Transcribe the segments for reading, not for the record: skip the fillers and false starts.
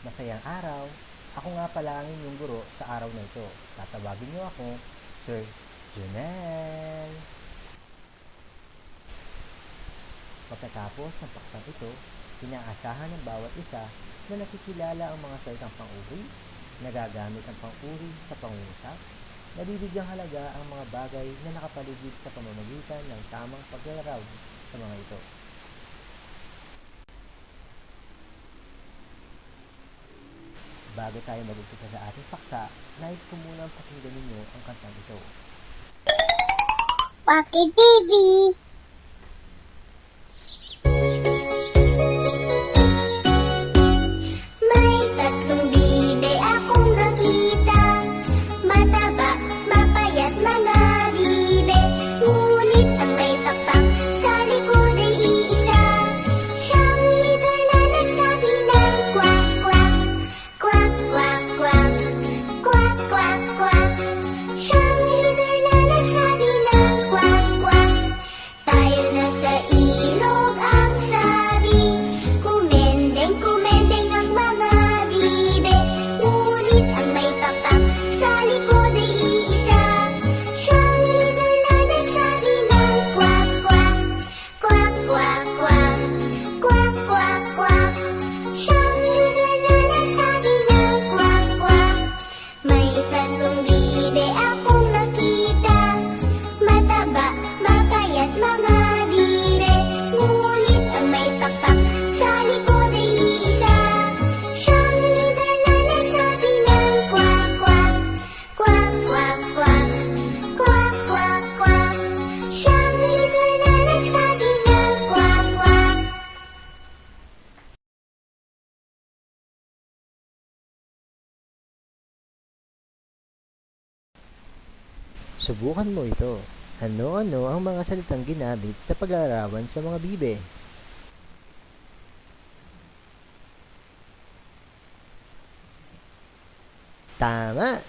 Masayang araw. Ako nga pala ang inyong guro sa araw na ito. Tatawagin niyo ako Sir Junel. Pagkatapos ng paksang ito, inaasahan ng bawat isa na nakikilala ang mga salitang pang-uri, nagagamit ang pang-uri sa pangungusap, nabibigyang halaga ang mga bagay na nakapaligid sa pamamagitan ng tamang paglalaraw sa mga ito. Bago tayo mag-umpisa sa ating paksa, nais ko munang pakinggan ninyo ang kantang ito. Waki TV! May tatlong bibe akong nakita, mataba, mapayat mga bibe, ngunit ang may pakpak sa likod ay iisa. Siyang leader na nagsabi ng kwak, kwak, kwak, kwak, kwak, kwak, kwak, kwak. Siyang leader na nagsabi ng kwak, kwak. Tayo na sa ilog ang sabi, kumendeng, kumendeng ang mga bibe, ngunit ang may pakpak sa likod ay iisa. Siyang leader na nagsabi ng kwak, kwak, kwak, kwak, kwak, kwak, kwak, kwak. Siyang leader na nagsabi ng kwak, kwak. May tatlong bibe akong nakita, mataba, mapayat mga bibe, ngunit ang may pakpak sa likod ay iisa. Siyang leader na nagsabi ng kwak, kwak, kwak, kwak, kwak, kwak, kwak, kwak. Siyang leader na nagsabi ng kwak, kwak. Subukan mo ito. Ano-ano ang mga salitang ginamit sa paglalarawan sa mga bibe? Tama!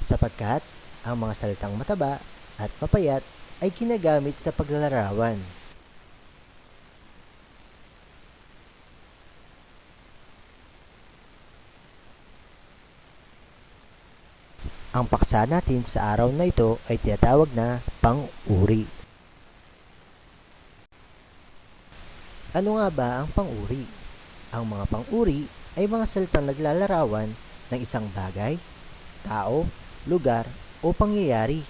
Sapagkat ang mga salitang mataba at mapayat ay ginagamit sa paglalarawan. Ang paksa natin sa araw na ito ay tinatawag na pang-uri. Ano nga ba ang pang-uri? Ang mga pang-uri ay mga salitang naglalarawan ng isang bagay, tao, lugar o pangyayari.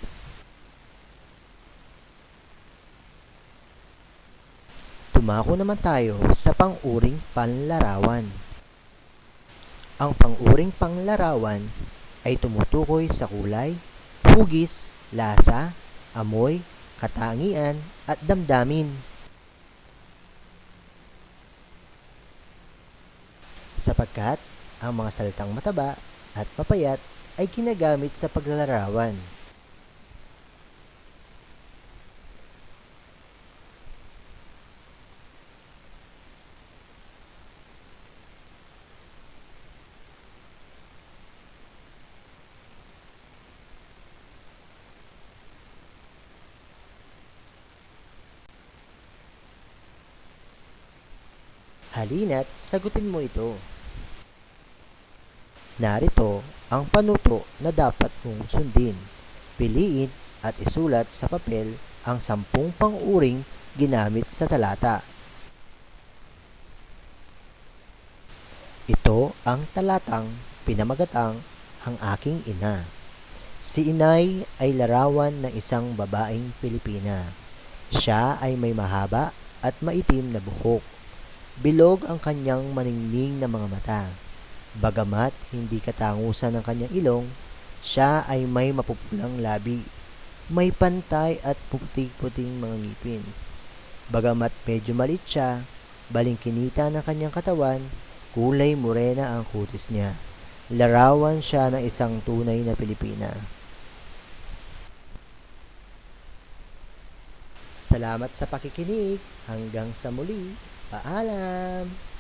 Dumako naman tayo sa pang-uring panlarawan. Ang pang-uring panlarawan ay tumutukoy sa kulay, hugis, lasa, amoy, katangian at damdamin. Sapagkat ang mga salitang mataba at mapayat ay ginagamit sa paglalarawan. Halina't sagutin mo ito. Narito ang panuto na dapat mong sundin. Piliin at isulat sa papel ang 10 pang-uring ginamit sa talata. Ito ang talatang pinamagatang ang aking ina. Si Inay ay larawan ng isang babaeng Pilipina. Siya ay may mahaba at maitim na buhok. Bilog ang kanyang maningning na mga mata. Bagamat hindi katangusan ng kanyang ilong, siya ay may mapupulang labi. May pantay at puting-puting mga ngipin. Bagamat medyo maliit siya, balingkinita ng kanyang katawan, kulay morena ang kutis niya. Larawan siya ng isang tunay na Pilipina. Salamat sa pakikinig. Hanggang sa muli. Paalam!